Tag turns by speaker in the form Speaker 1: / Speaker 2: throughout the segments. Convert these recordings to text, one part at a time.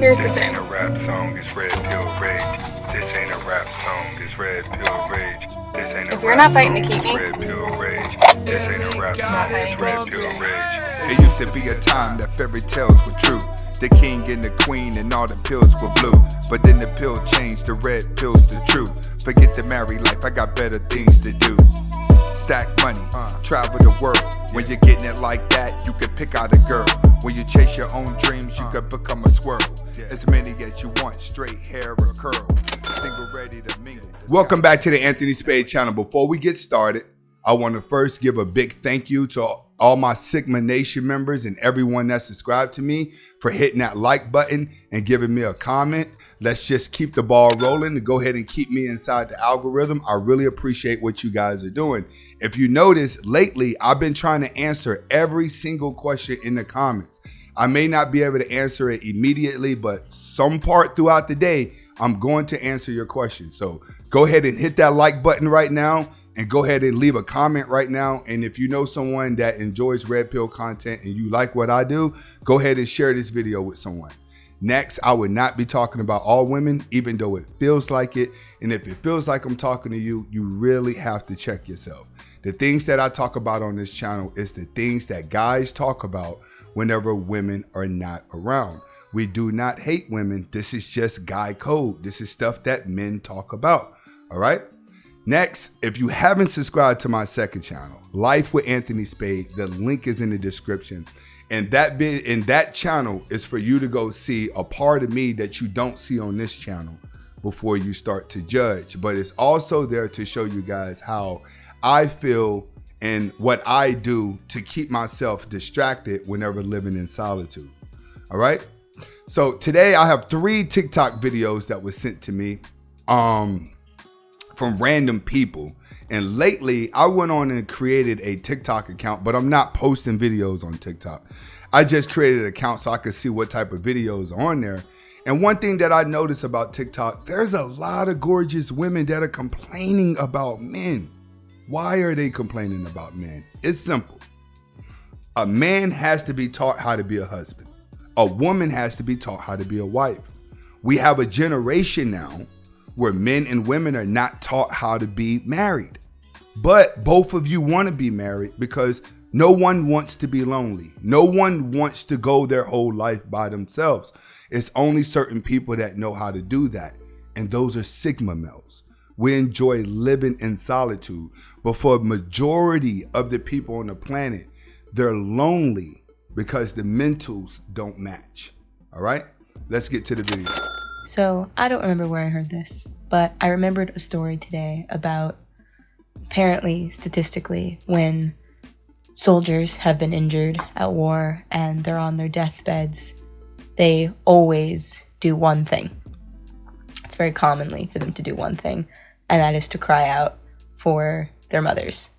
Speaker 1: Here's the
Speaker 2: This
Speaker 1: thing.
Speaker 2: ain't a rap song, it's Red Pill Rage. This ain't a rap song, it's Red Pill Rage. This ain't a
Speaker 1: If you're
Speaker 2: rap
Speaker 1: not fighting to
Speaker 2: song,
Speaker 1: keep me,
Speaker 2: it's Red Pill Rage. This ain't a rap song, it's Red Pill Rage.
Speaker 3: It used to be a time that fairy tales were true. The king and the queen and all the pills were blue. But then the pill changed, the red pill's the true. Forget the married life, I got better things to do. Stack money, travel the world. When you're getting it like that, you can pick out a girl. When you chase your own dreams, you can become a swirl. As many as you want, straight hair or curl. Single ready to mingle. Welcome back to the Anthony Spade channel. Before we get started, I want to first give a big thank you to all my Sigma Nation members and everyone that subscribed to me for hitting that like button and giving me a comment. Let's just keep the ball rolling and go ahead and keep me inside the algorithm. I really appreciate what you guys are doing. If you notice, lately, I've been trying to answer every single question in the comments. I may not be able to answer it immediately, but some part throughout the day, I'm going to answer your questions. So go ahead and hit that like button right now and go ahead and leave a comment right now. And if you know someone that enjoys Red Pill content and you like what I do, go ahead and share this video with someone. Next, I would not be talking about all women, even though it feels like it. And if it feels like I'm talking to you, you really have to check yourself. The things that I talk about on this channel is the things that guys talk about whenever women are not around. We do not hate women. This is just guy code. This is stuff that men talk about. All right. Next, if you haven't subscribed to my second channel, Life with Anthony Spade, the link is in the description. And that channel is for you to go see a part of me that you don't see on this channel before you start to judge. But it's also there to show you guys how I feel and what I do to keep myself distracted whenever living in solitude. All right. So today I have 3 TikTok videos that were sent to me from random people. And lately I went on and created a TikTok account, but I'm not posting videos on TikTok. I just created an account so I could see what type of videos are on there. And one thing that I noticed about TikTok, there's a lot of gorgeous women that are complaining about men. Why are they complaining about men? It's simple. A man has to be taught how to be a husband. A woman has to be taught how to be a wife. We have a generation now where men and women are not taught how to be married. But both of you want to be married because no one wants to be lonely. No one wants to go their whole life by themselves. It's only certain people that know how to do that. And those are Sigma males. We enjoy living in solitude. But for a majority of the people on the planet, they're lonely because the mentals don't match. All right, let's get to the video.
Speaker 4: So I don't remember where I heard this, but I remembered a story today about apparently, statistically, when soldiers have been injured at war and they're on their deathbeds, they always do one thing. It's very commonly for them to do one thing, and that is to cry out for their mothers.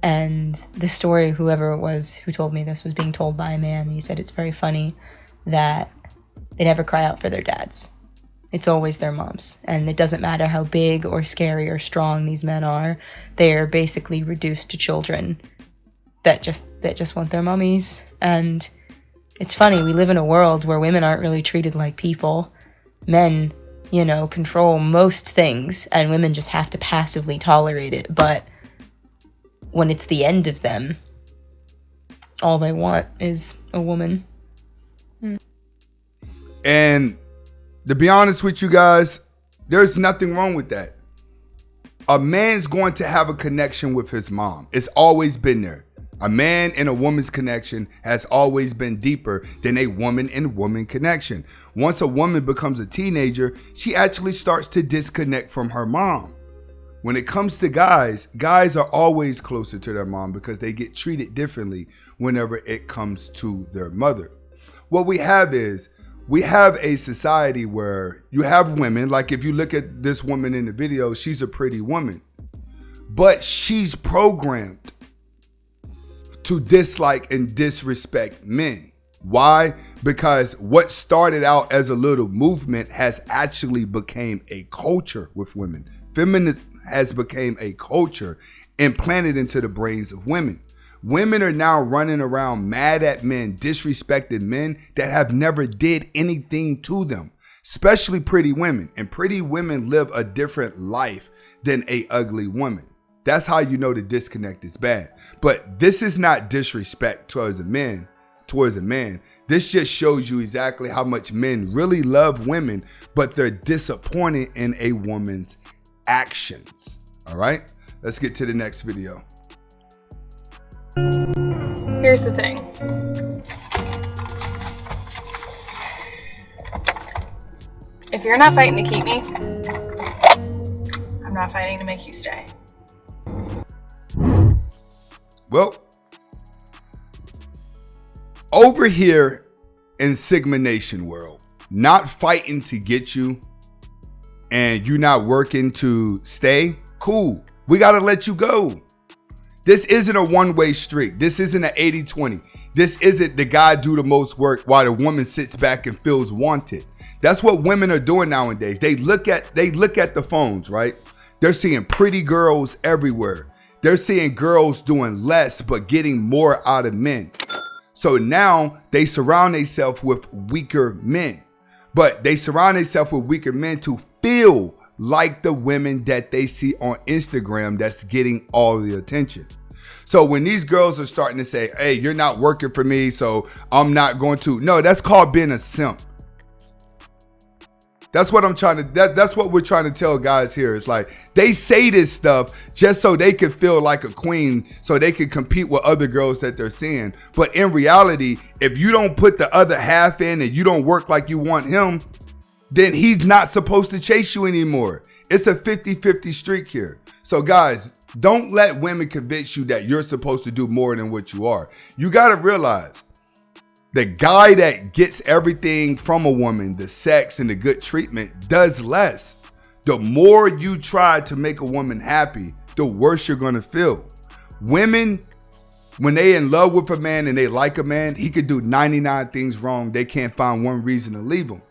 Speaker 4: And the story, whoever it was who told me this, was being told by a man. He said it's very funny that they never cry out for their dads. It's always their moms. And it doesn't matter how big or scary or strong these men are. They are basically reduced to children that just want their mummies. And it's funny, we live in a world where women aren't really treated like people. Men, you know, control most things and women just have to passively tolerate it. But when it's the end of them, all they want is a woman.
Speaker 3: And to be honest with you guys, there's nothing wrong with that. A man's going to have a connection with his mom. It's always been there. A man and a woman's connection has always been deeper than a woman and woman connection. Once a woman becomes a teenager, she actually starts to disconnect from her mom. When it comes to guys are always closer to their mom because they get treated differently whenever it comes to their mother. What we have is, we have a society where you have women, like if you look at this woman in the video, she's a pretty woman, but she's programmed to dislike and disrespect men. Why? Because what started out as a little movement has actually became a culture with women. Feminism has become a culture implanted into the brains of women. Women are now running around mad at men, disrespecting men that have never did anything to them, especially pretty women. And pretty women live a different life than a ugly woman. That's how you know the disconnect is bad. But this is not disrespect towards a man. This just shows you exactly how much men really love women, but they're disappointed in a woman's actions. All right, let's get to the next video.
Speaker 1: Here's the thing. If you're not fighting to keep me, I'm not fighting to make you stay.
Speaker 3: Well, over here in Sigma Nation world, not fighting to get you and you not working to stay, cool. We got to let you go. This isn't a one-way street. This isn't an 80-20. This isn't the guy do the most work while the woman sits back and feels wanted. That's what women are doing nowadays. They look at the phones, right? They're seeing pretty girls everywhere. They're seeing girls doing less but getting more out of men. So now they surround themselves with weaker men. But they surround themselves with weaker men to feel like the women that they see on Instagram that's getting all the attention. So when these girls are starting to say, hey, you're not working for me, so I'm not going to. No, that's called being a simp. That's what that's what we're trying to tell guys here. It's like they say this stuff just so they can feel like a queen, so they can compete with other girls that they're seeing. But in reality, if you don't put the other half in and you don't work like you want him, then he's not supposed to chase you anymore. It's a 50-50 streak here. So guys, don't let women convince you that you're supposed to do more than what you are. You got to realize the guy that gets everything from a woman, the sex and the good treatment, does less. The more you try to make a woman happy, the worse you're going to feel. Women, when they in love with a man and they like a man, he could do 99 things wrong. They can't find one reason to leave him.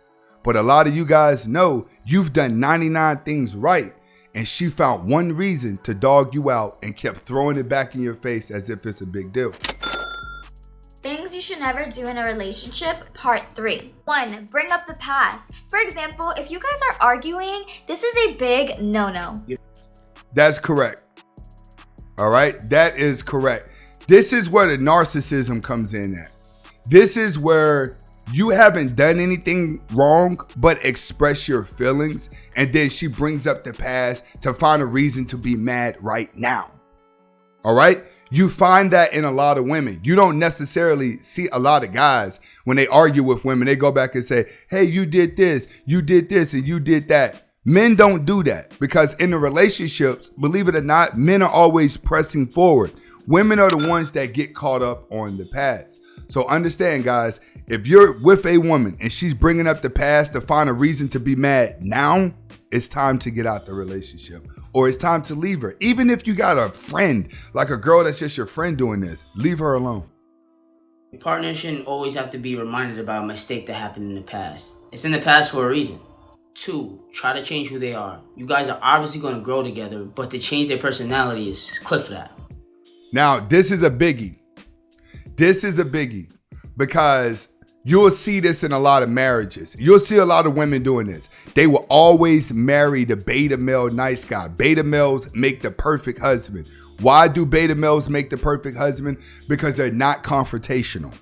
Speaker 3: But a lot of you guys know you've done 99 things right, and she found one reason to dog you out and kept throwing it back in your face as if it's a big deal.
Speaker 5: Things you should never do in a relationship, part 3. 1. Bring up the past. For example, if you guys are arguing, this is a big no-no.
Speaker 3: That's correct. All right, that is correct. This is where the narcissism comes in at. This is where you haven't done anything wrong but express your feelings, and then she brings up the past to find a reason to be mad right now. All right? You find that in a lot of women. You don't necessarily see a lot of guys when they argue with women. They go back and say, hey, you did this, and you did that. Men don't do that because in the relationships, believe it or not, men are always pressing forward. Women are the ones that get caught up on the past. So understand, guys, if you're with a woman and she's bringing up the past to find a reason to be mad now, it's time to get out the relationship. Or it's time to leave her. Even if you got a friend, like a girl that's just your friend doing this, leave her alone.
Speaker 6: Partners shouldn't always have to be reminded about a mistake that happened in the past. It's in the past for a reason. 2, try to change who they are. You guys are obviously going to grow together, but to change their personality is cliff that.
Speaker 3: Now, this is a biggie. This is a biggie because you'll see this in a lot of marriages. You'll see a lot of women doing this. They will always marry the beta male nice guy. Beta males make the perfect husband. Why do beta males make the perfect husband? Because they're not confrontational.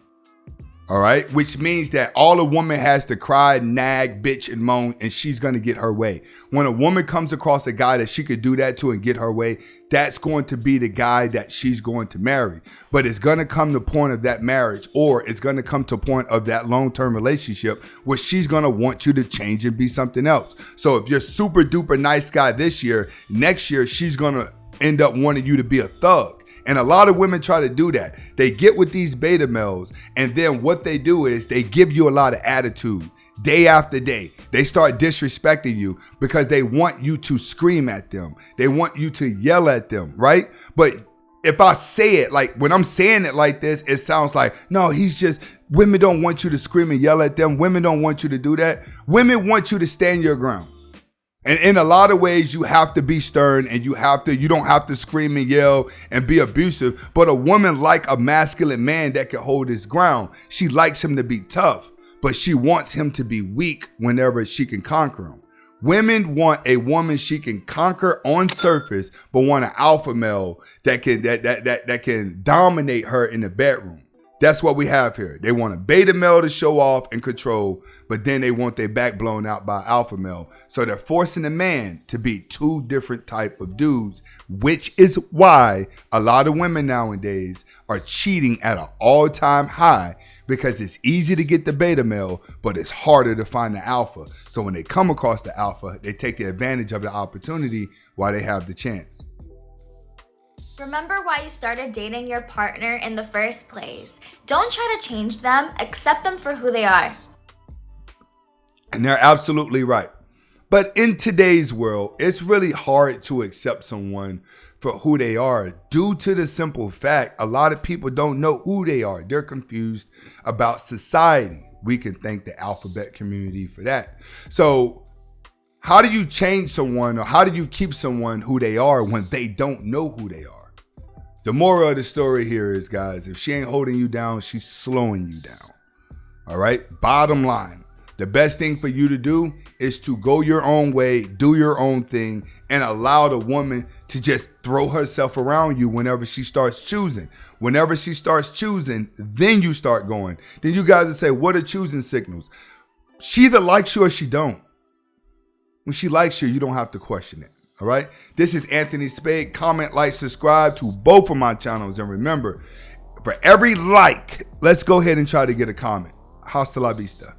Speaker 3: All right, which means that all a woman has to cry, nag, bitch, and moan, and she's going to get her way. When a woman comes across a guy that she could do that to and get her way, that's going to be the guy that she's going to marry. But it's going to come to the point of that marriage, or it's going to come to a point of that long-term relationship where she's going to want you to change and be something else. So if you're super duper nice guy this year, next year she's going to end up wanting you to be a thug. And a lot of women try to do that. They get with these beta males, and then what they do is they give you a lot of attitude day after day. They start disrespecting you because they want you to scream at them. They want you to yell at them, right? But if I say it, like when I'm saying it like this, it sounds like, no, women don't want you to scream and yell at them. Women don't want you to do that. Women want you to stand your ground. And in a lot of ways, you have to be stern and you don't have to scream and yell and be abusive. But a woman like a masculine man that can hold his ground. She likes him to be tough, but she wants him to be weak whenever she can conquer him. Women want a woman she can conquer on surface, but want an alpha male that can dominate her in the bedroom. That's what we have here. They want a beta male to show off and control, but then they want their back blown out by alpha male. So they're forcing a man to be two different type of dudes, which is why a lot of women nowadays are cheating at an all-time high, because it's easy to get the beta male, but it's harder to find the alpha. So when they come across the alpha, they take the advantage of the opportunity while they have the chance.
Speaker 5: Remember why you started dating your partner in the first place. Don't try to change them, accept them for who they are.
Speaker 3: And they're absolutely right. But in today's world, it's really hard to accept someone for who they are due to the simple fact a lot of people don't know who they are. They're confused about society. We can thank the alphabet community for that. So how do you change someone, or how do you keep someone who they are when they don't know who they are? The moral of the story here is, guys, if she ain't holding you down, she's slowing you down. All right? Bottom line, the best thing for you to do is to go your own way, do your own thing, and allow the woman to just throw herself around you whenever she starts choosing. Whenever she starts choosing, then you start going. Then you guys will say, what are choosing signals? She either likes you or she don't. When she likes you, you don't have to question it. All right. This is Anthony Spade. Comment, like, subscribe to both of my channels. And remember, for every like, let's go ahead and try to get a comment. Hasta la vista.